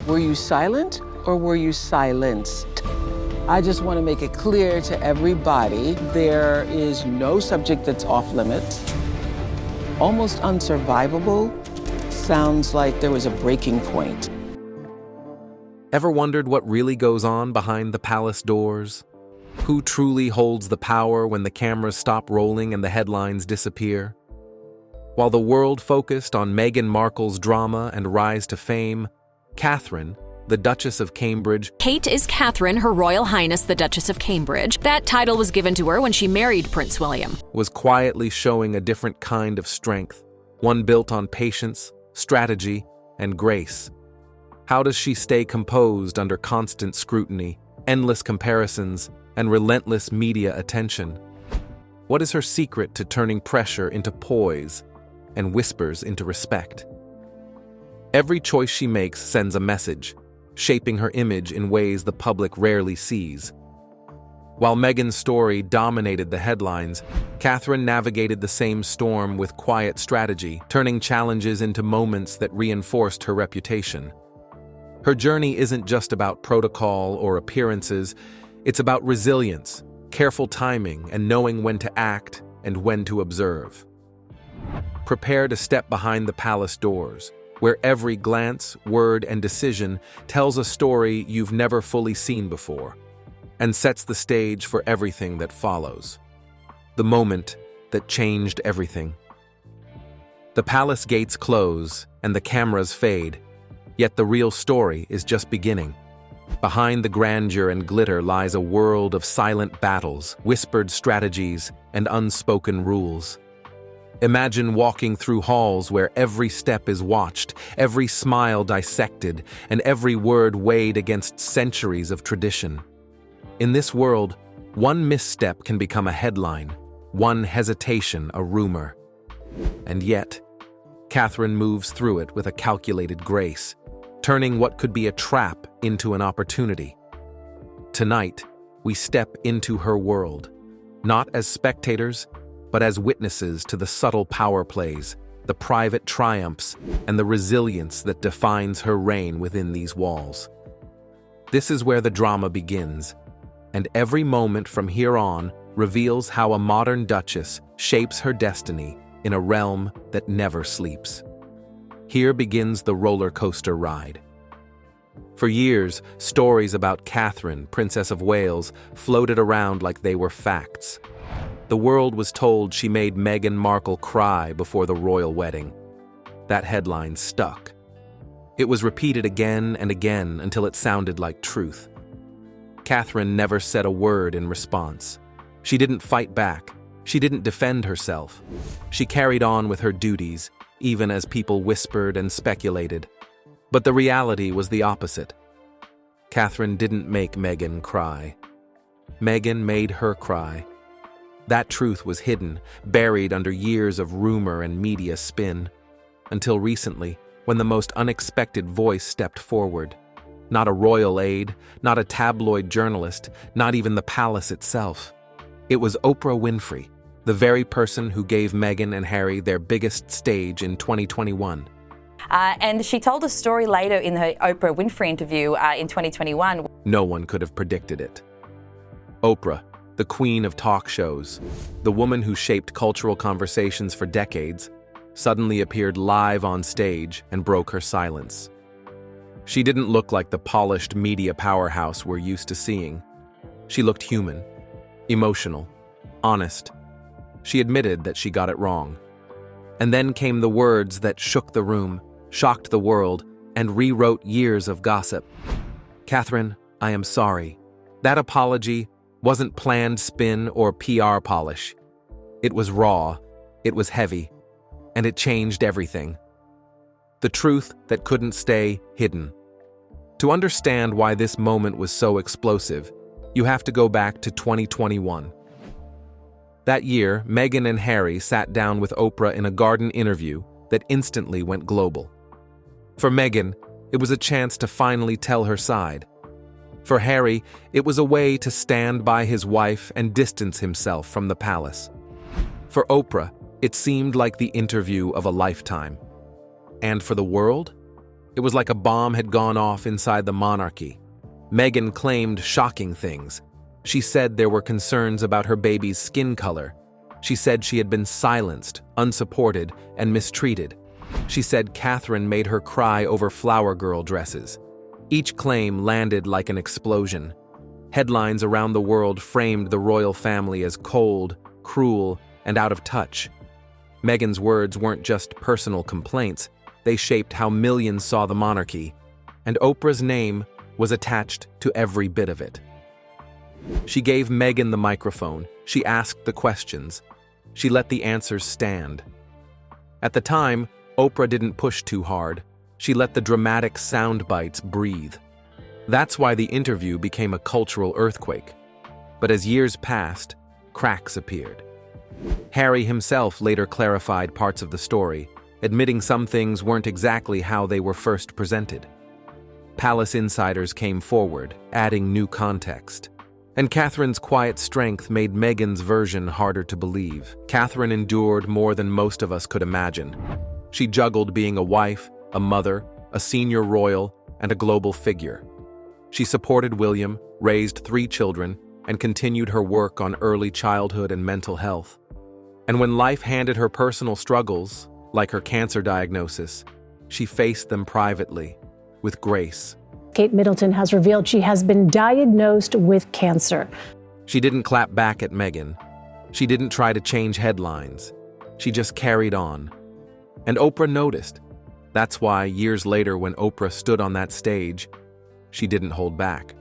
Were you silent or were you silenced? I just want to make it clear to everybody, there is no subject that's off limits. Almost unsurvivable sounds like there was a breaking point. Ever wondered what really goes on behind the palace doors? Who truly holds the power when the cameras stop rolling and the headlines disappear? While the world focused on Meghan Markle's drama and rise to fame, Catherine, the Duchess of Cambridge— Kate is Catherine, Her Royal Highness the Duchess of Cambridge. That title was given to her when she married Prince William. —was quietly showing a different kind of strength, one built on patience, strategy, and grace. How does she stay composed under constant scrutiny, endless comparisons, and relentless media attention? What is her secret to turning pressure into poise and whispers into respect? Every choice she makes sends a message, shaping her image in ways the public rarely sees. While Meghan's story dominated the headlines, Catherine navigated the same storm with quiet strategy, turning challenges into moments that reinforced her reputation. Her journey isn't just about protocol or appearances, it's about resilience, careful timing, and knowing when to act and when to observe. Prepare to step behind the palace doors, where every glance, word, and decision tells a story you've never fully seen before, and sets the stage for everything that follows. The moment that changed everything. The palace gates close and the cameras fade, yet the real story is just beginning. Behind the grandeur and glitter lies a world of silent battles, whispered strategies, and unspoken rules. Imagine walking through halls where every step is watched, every smile dissected, and every word weighed against centuries of tradition. In this world, one misstep can become a headline, one hesitation a rumor. And yet, Catherine moves through it with a calculated grace, turning what could be a trap into an opportunity. Tonight, we step into her world, not as spectators, but as witnesses to the subtle power plays, the private triumphs, and the resilience that defines her reign within these walls. This is where the drama begins, and every moment from here on reveals how a modern duchess shapes her destiny in a realm that never sleeps. Here begins the roller coaster ride. For years, stories about Catherine, Princess of Wales, floated around like they were facts. The world was told she made Meghan Markle cry before the royal wedding. That headline stuck. It was repeated again and again until it sounded like truth. Catherine never said a word in response. She didn't fight back. She didn't defend herself. She carried on with her duties, even as people whispered and speculated. But the reality was the opposite. Catherine didn't make Meghan cry. Meghan made her cry. That truth was hidden, buried under years of rumor and media spin, until recently, when the most unexpected voice stepped forward. Not a royal aide, not a tabloid journalist, not even the palace itself. It was Oprah Winfrey, the very person who gave Meghan and Harry their biggest stage in 2021. And she told a story later in her Oprah Winfrey interview in 2021. No one could have predicted it. Oprah, the queen of talk shows, the woman who shaped cultural conversations for decades, suddenly appeared live on stage and broke her silence. She didn't look like the polished media powerhouse we're used to seeing. She looked human, emotional, honest. She admitted that she got it wrong. And then came the words that shook the room, shocked the world, and rewrote years of gossip. Catherine, I am sorry. That apology wasn't planned spin or PR polish. It was raw, it was heavy, and it changed everything. The truth that couldn't stay hidden. To understand why this moment was so explosive, you have to go back to 2021. That year, Meghan and Harry sat down with Oprah in a garden interview that instantly went global. For Meghan, it was a chance to finally tell her side. For Harry, it was a way to stand by his wife and distance himself from the palace. For Oprah, it seemed like the interview of a lifetime. And for the world, It was like a bomb had gone off inside the monarchy. Meghan claimed shocking things. She said there were concerns about her baby's skin color. She said she had been silenced, unsupported, and mistreated. She said Catherine made her cry over flower girl dresses. Each claim landed like an explosion. Headlines around the world framed the royal family as cold, cruel, and out of touch. Meghan's words weren't just personal complaints, they shaped how millions saw the monarchy, and Oprah's name was attached to every bit of it. She gave Meghan the microphone, she asked the questions, she let the answers stand. At the time, Oprah didn't push too hard, she let the dramatic sound bites breathe. That's why the interview became a cultural earthquake. But as years passed, cracks appeared. Harry himself later clarified parts of the story, admitting some things weren't exactly how they were first presented. Palace insiders came forward, adding new context. And Catherine's quiet strength made Meghan's version harder to believe. Catherine endured more than most of us could imagine. She juggled being a wife, a mother, a senior royal, and a global figure. She supported William, raised 3 children, and continued her work on early childhood and mental health. And when life handed her personal struggles, like her cancer diagnosis, she faced them privately, with grace. Kate Middleton has revealed she has been diagnosed with cancer. She didn't clap back at Meghan. She didn't try to change headlines. She just carried on. And Oprah noticed. That's why, years later, when Oprah stood on that stage, she didn't hold back.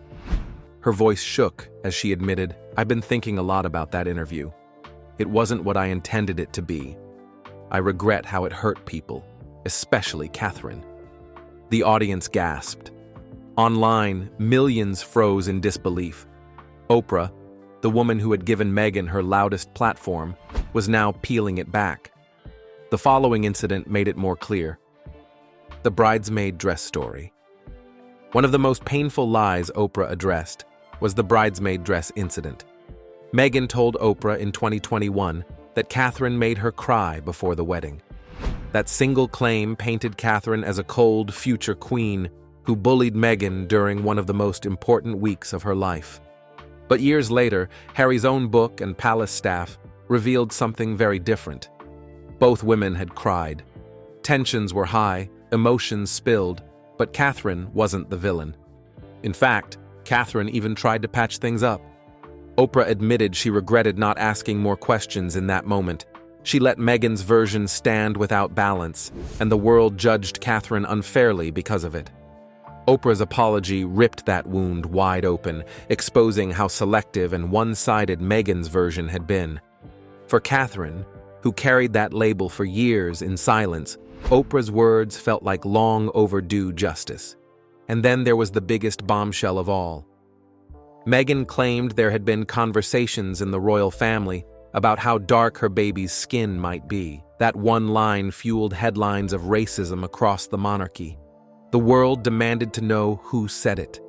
Her voice shook as she admitted, "I've been thinking a lot about that interview. It wasn't what I intended it to be. I regret how it hurt people, especially Catherine." The audience gasped. Online, millions froze in disbelief. Oprah, the woman who had given Meghan her loudest platform, was now peeling it back. The following incident made it more clear. The bridesmaid dress story. One of the most painful lies Oprah addressed was the bridesmaid dress incident. Meghan told Oprah in 2021 that Catherine made her cry before the wedding. That single claim painted Catherine as a cold future queen who bullied Meghan during one of the most important weeks of her life. But years later, Harry's own book and palace staff revealed something very different. Both women had cried. Tensions were high, emotions spilled, but Catherine wasn't the villain. In fact, Catherine even tried to patch things up. Oprah admitted she regretted not asking more questions in that moment. She let Meghan's version stand without balance, and the world judged Catherine unfairly because of it. Oprah's apology ripped that wound wide open, exposing how selective and one-sided Meghan's version had been. For Catherine, who carried that label for years in silence, Oprah's words felt like long overdue justice. And then there was the biggest bombshell of all. Meghan claimed there had been conversations in the royal family about how dark her baby's skin might be. That one line fueled headlines of racism across the monarchy. The world demanded to know who said it.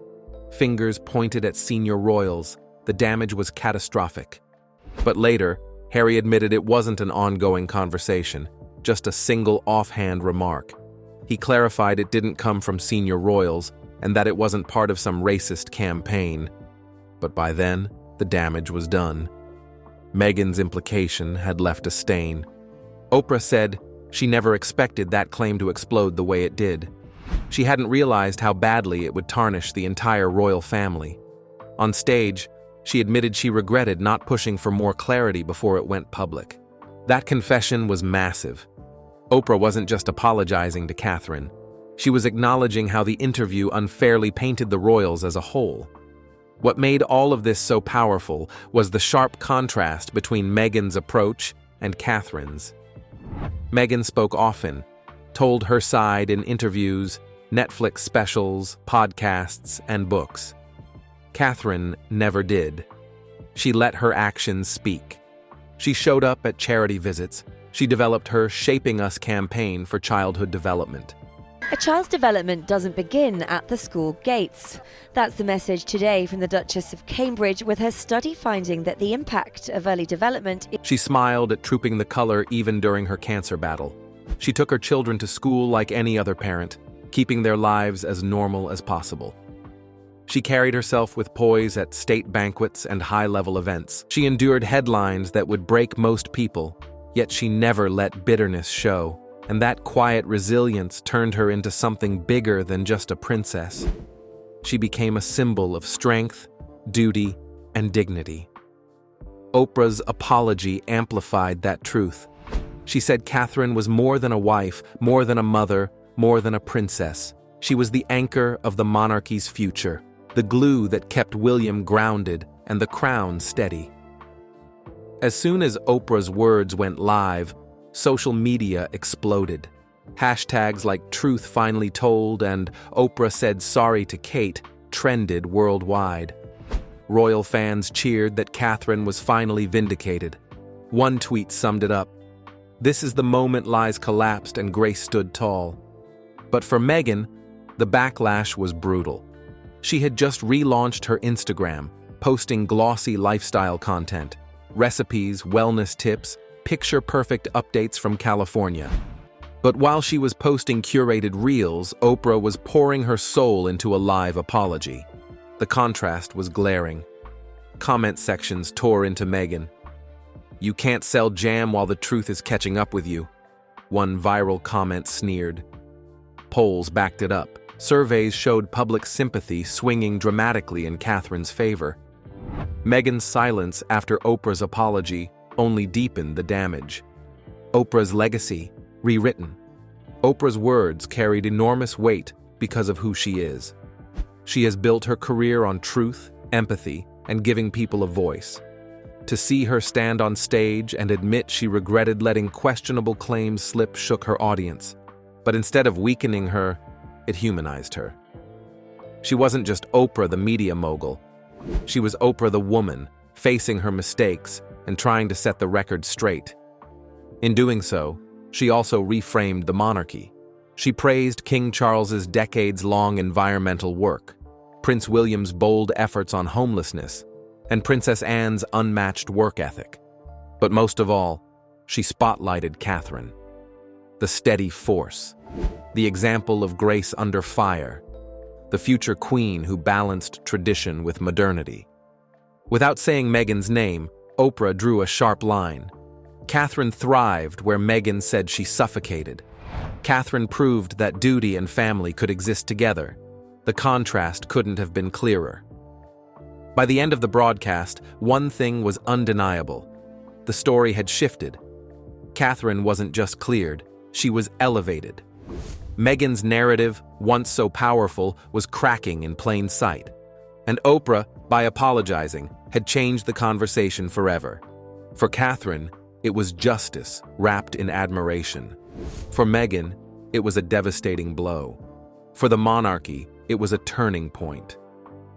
Fingers pointed at senior royals. The damage was catastrophic. But later, Harry admitted it wasn't an ongoing conversation, just a single offhand remark. He clarified it didn't come from senior royals and that it wasn't part of some racist campaign. But by then, the damage was done. Meghan's implication had left a stain. Oprah said she never expected that claim to explode the way it did. She hadn't realized how badly it would tarnish the entire royal family. On stage, she admitted she regretted not pushing for more clarity before it went public. That confession was massive. Oprah wasn't just apologizing to Catherine. She was acknowledging how the interview unfairly painted the royals as a whole. What made all of this so powerful was the sharp contrast between Meghan's approach and Catherine's. Meghan spoke often, told her side in interviews, Netflix specials, podcasts, and books. Catherine never did. She let her actions speak. She showed up at charity visits. She developed her Shaping Us campaign for childhood development. A child's development doesn't begin at the school gates. That's the message today from the Duchess of Cambridge, with her study finding that the impact of early development. She smiled at Trooping the Color even during her cancer battle. She took her children to school like any other parent, keeping their lives as normal as possible. She carried herself with poise at state banquets and high-level events. She endured headlines that would break most people, yet she never let bitterness show, and that quiet resilience turned her into something bigger than just a princess. She became a symbol of strength, duty, and dignity. Oprah's apology amplified that truth. She said Catherine was more than a wife, more than a mother, more than a princess. She was the anchor of the monarchy's future, the glue that kept William grounded and the crown steady. As soon as Oprah's words went live, social media exploded. Hashtags like "Truth Finally Told" and "Oprah Said Sorry to Kate" trended worldwide. Royal fans cheered that Catherine was finally vindicated. One tweet summed it up: "This is the moment lies collapsed and grace stood tall." But for Meghan, the backlash was brutal. She had just relaunched her Instagram, posting glossy lifestyle content, recipes, wellness tips, picture-perfect updates from California. But while she was posting curated reels, Oprah was pouring her soul into a live apology. The contrast was glaring. Comment sections tore into Meghan. "You can't sell jam while the truth is catching up with you," one viral comment sneered. Polls backed it up. Surveys showed public sympathy swinging dramatically in Catherine's favor. Meghan's silence after Oprah's apology only deepened the damage. Oprah's legacy, rewritten. Oprah's words carried enormous weight because of who she is. She has built her career on truth, empathy, and giving people a voice. To see her stand on stage and admit she regretted letting questionable claims slip shook her audience. But instead of weakening her, it humanized her. She wasn't just Oprah the media mogul. She was Oprah the woman, facing her mistakes and trying to set the record straight. In doing so, she also reframed the monarchy. She praised King Charles's decades-long environmental work, Prince William's bold efforts on homelessness, and Princess Anne's unmatched work ethic. But most of all, she spotlighted Catherine, the steady force, the example of grace under fire, the future queen who balanced tradition with modernity. Without saying Meghan's name, Oprah drew a sharp line. Catherine thrived where Meghan said she suffocated. Catherine proved that duty and family could exist together. The contrast couldn't have been clearer. By the end of the broadcast, one thing was undeniable. The story had shifted. Catherine wasn't just cleared, she was elevated. Meghan's narrative, once so powerful, was cracking in plain sight. And Oprah, by apologizing, had changed the conversation forever. For Catherine, it was justice wrapped in admiration. For Meghan, it was a devastating blow. For the monarchy, it was a turning point.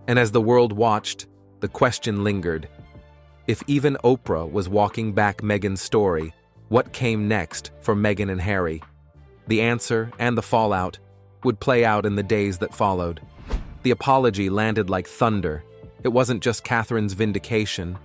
And as the world watched, the question lingered. If even Oprah was walking back Meghan's story, what came next for Meghan and Harry? The answer and the fallout would play out in the days that followed. The apology landed like thunder. It wasn't just Catherine's vindication,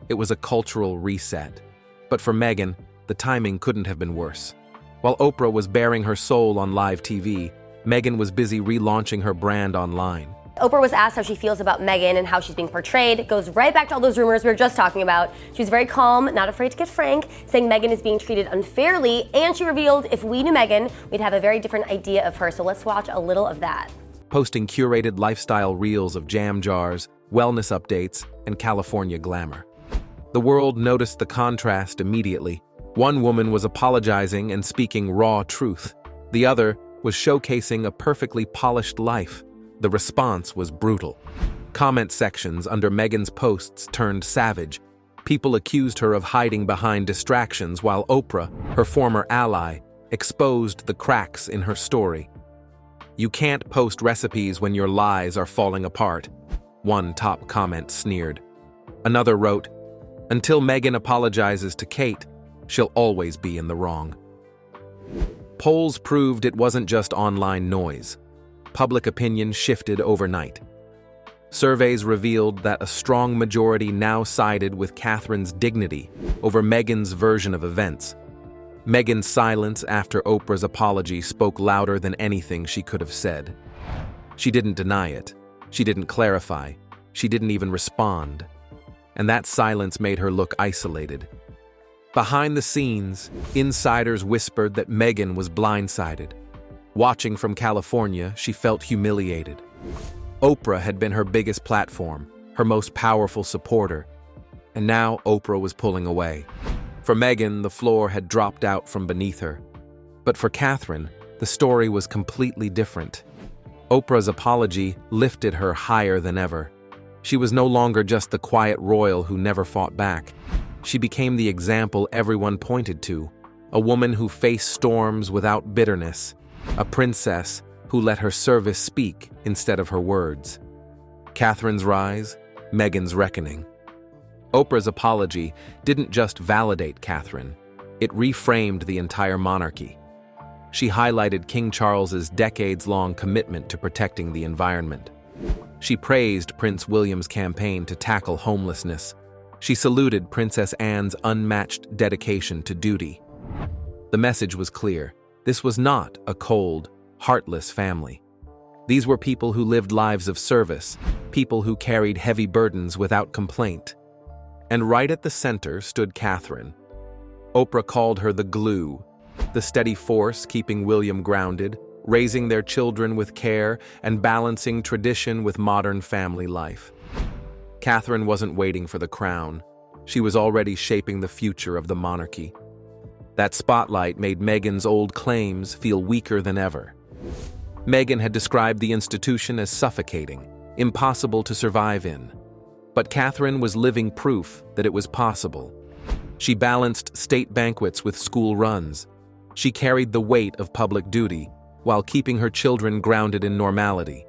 it was a cultural reset. But for Meghan, the timing couldn't have been worse. While Oprah was bearing her soul on live TV, Meghan was busy relaunching her brand online. Oprah was asked how she feels about Meghan and how she's being portrayed. It goes right back to all those rumors we were just talking about. She was very calm, not afraid to get frank, saying Meghan is being treated unfairly, and she revealed if we knew Meghan, we'd have a very different idea of her. So let's watch a little of that. Posting curated lifestyle reels of jam jars, wellness updates, and California glamour. The world noticed the contrast immediately. One woman was apologizing and speaking raw truth. The other was showcasing a perfectly polished life. The response was brutal. Comment sections under Meghan's posts turned savage. People accused her of hiding behind distractions while Oprah, her former ally, exposed the cracks in her story. "You can't post recipes when your lies are falling apart," one top comment sneered. Another wrote, "Until Meghan apologizes to Kate, she'll always be in the wrong." Polls proved it wasn't just online noise. Public opinion shifted overnight. Surveys revealed that a strong majority now sided with Catherine's dignity over Meghan's version of events. Meghan's silence after Oprah's apology spoke louder than anything she could have said. She didn't deny it. She didn't clarify. She didn't even respond. And that silence made her look isolated. Behind the scenes, insiders whispered that Meghan was blindsided. Watching from California, she felt humiliated. Oprah had been her biggest platform, her most powerful supporter, and now Oprah was pulling away. For Meghan, the floor had dropped out from beneath her. But for Catherine, the story was completely different. Oprah's apology lifted her higher than ever. She was no longer just the quiet royal who never fought back. She became the example everyone pointed to, a woman who faced storms without bitterness, a princess who let her service speak instead of her words. Catherine's rise, Meghan's reckoning. Oprah's apology didn't just validate Catherine, it reframed the entire monarchy. She highlighted King Charles's decades-long commitment to protecting the environment. She praised Prince William's campaign to tackle homelessness. She saluted Princess Anne's unmatched dedication to duty. The message was clear. This was not a cold, heartless family. These were people who lived lives of service, people who carried heavy burdens without complaint. And right at the center stood Catherine. Oprah called her the glue, the steady force keeping William grounded, raising their children with care and balancing tradition with modern family life. Catherine wasn't waiting for the crown. She was already shaping the future of the monarchy. That spotlight made Meghan's old claims feel weaker than ever. Meghan had described the institution as suffocating, impossible to survive in. But Catherine was living proof that it was possible. She balanced state banquets with school runs. She carried the weight of public duty while keeping her children grounded in normality.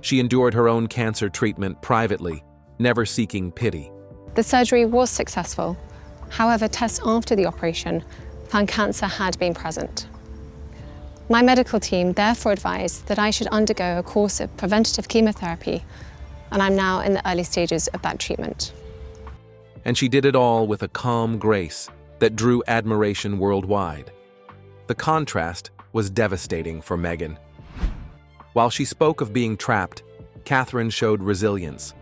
She endured her own cancer treatment privately, never seeking pity. The surgery was successful. However, tests after the operation found cancer had been present. My medical team therefore advised that I should undergo a course of preventative chemotherapy, and I'm now in the early stages of that treatment. And she did it all with a calm grace that drew admiration worldwide. The contrast was devastating for Meghan. While she spoke of being trapped, Catherine showed resilience.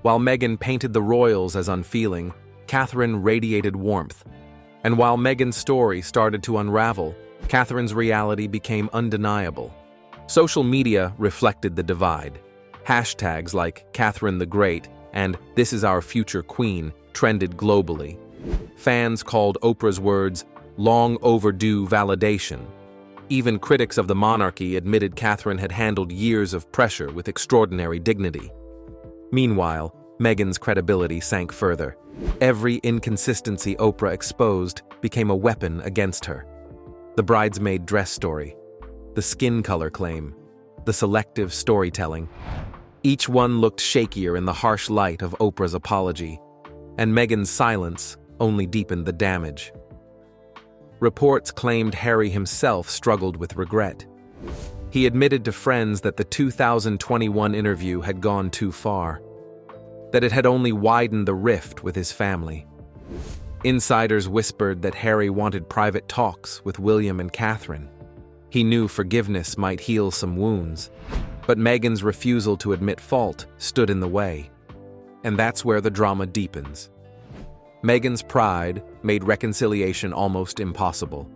While Meghan painted the royals as unfeeling, Catherine radiated warmth. And while Meghan's story started to unravel, Catherine's reality became undeniable. Social media reflected the divide. Hashtags like Catherine the Great and This is our future queen trended globally. Fans called Oprah's words long overdue validation. Even critics of the monarchy admitted Catherine had handled years of pressure with extraordinary dignity. Meanwhile, Meghan's credibility sank further. Every inconsistency Oprah exposed became a weapon against her. The bridesmaid dress story, the skin color claim, the selective storytelling. Each one looked shakier in the harsh light of Oprah's apology, and Meghan's silence only deepened the damage. Reports claimed Harry himself struggled with regret. He admitted to friends that the 2021 interview had gone too far, that it had only widened the rift with his family. Insiders whispered that Harry wanted private talks with William and Catherine. He knew forgiveness might heal some wounds, but Meghan's refusal to admit fault stood in the way. And that's where the drama deepens. Meghan's pride made reconciliation almost impossible.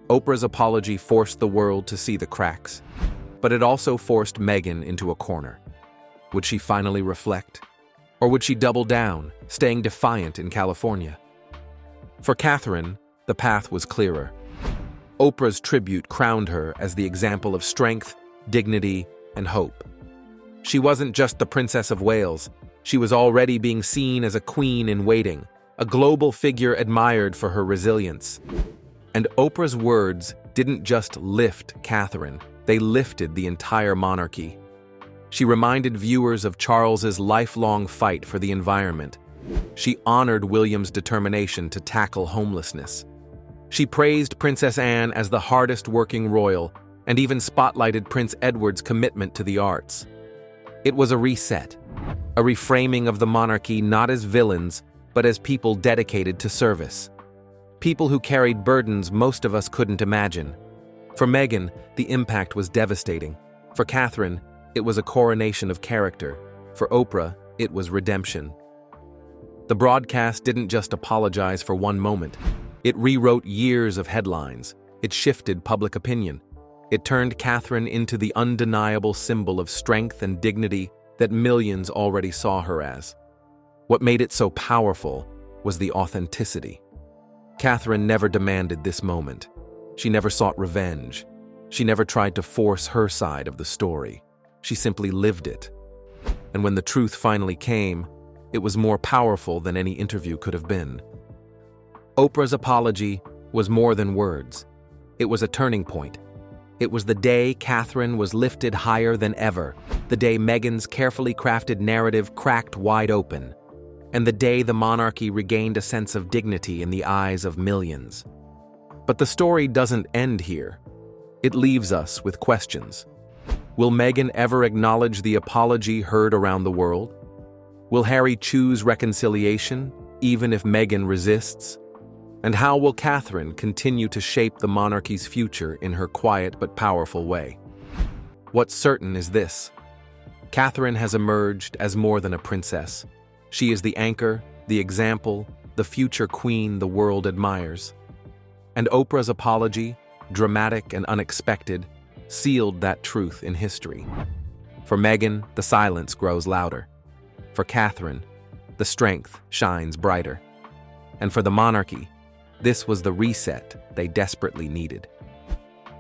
Oprah's apology forced the world to see the cracks, but it also forced Meghan into a corner. Would she finally reflect? Or would she double down, staying defiant in California? For Catherine, the path was clearer. Oprah's tribute crowned her as the example of strength, dignity, and hope. She wasn't just the Princess of Wales. She was already being seen as a queen in waiting, a global figure admired for her resilience. And Oprah's words didn't just lift Catherine, they lifted the entire monarchy. She reminded viewers of Charles's lifelong fight for the environment. She honored William's determination to tackle homelessness. She praised Princess Anne as the hardest-working royal and even spotlighted Prince Edward's commitment to the arts. It was a reset, a reframing of the monarchy not as villains, but as people dedicated to service. People who carried burdens most of us couldn't imagine. For Meghan, the impact was devastating. For Catherine, it was a coronation of character. For Oprah, it was redemption. The broadcast didn't just apologize for one moment. It rewrote years of headlines. It shifted public opinion. It turned Catherine into the undeniable symbol of strength and dignity that millions already saw her as. What made it so powerful was the authenticity. Catherine never demanded this moment. She never sought revenge. She never tried to force her side of the story. She simply lived it. And when the truth finally came, it was more powerful than any interview could have been. Oprah's apology was more than words. It was a turning point. It was the day Catherine was lifted higher than ever, the day Meghan's carefully crafted narrative cracked wide open, and the day the monarchy regained a sense of dignity in the eyes of millions. But the story doesn't end here. It leaves us with questions. Will Meghan ever acknowledge the apology heard around the world? Will Harry choose reconciliation, even if Meghan resists? And how will Catherine continue to shape the monarchy's future in her quiet but powerful way? What's certain is this: Catherine has emerged as more than a princess. She is the anchor, the example, the future queen the world admires. And Oprah's apology, dramatic and unexpected, sealed that truth in history. For Meghan, the silence grows louder. For Catherine, the strength shines brighter. And for the monarchy, this was the reset they desperately needed.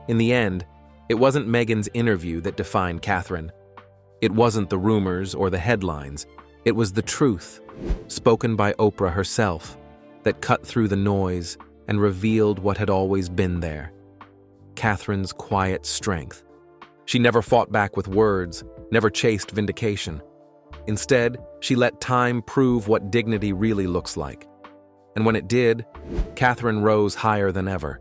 In the end, it wasn't Meghan's interview that defined Catherine. It wasn't the rumors or the headlines. It was the truth, spoken by Oprah herself, that cut through the noise and revealed what had always been there: Catherine's quiet strength. She never fought back with words, never chased vindication. Instead, she let time prove what dignity really looks like. And when it did, Catherine rose higher than ever.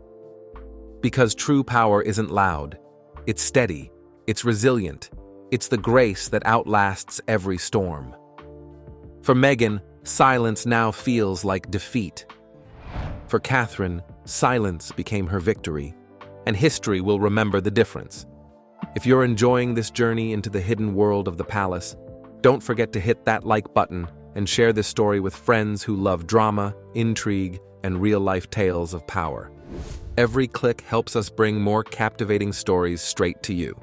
Because true power isn't loud. It's steady. It's resilient. It's the grace that outlasts every storm. For Meghan, silence now feels like defeat. For Catherine, silence became her victory, and history will remember the difference. If you're enjoying this journey into the hidden world of the palace, don't forget to hit that like button and share this story with friends who love drama, intrigue, and real-life tales of power. Every click helps us bring more captivating stories straight to you.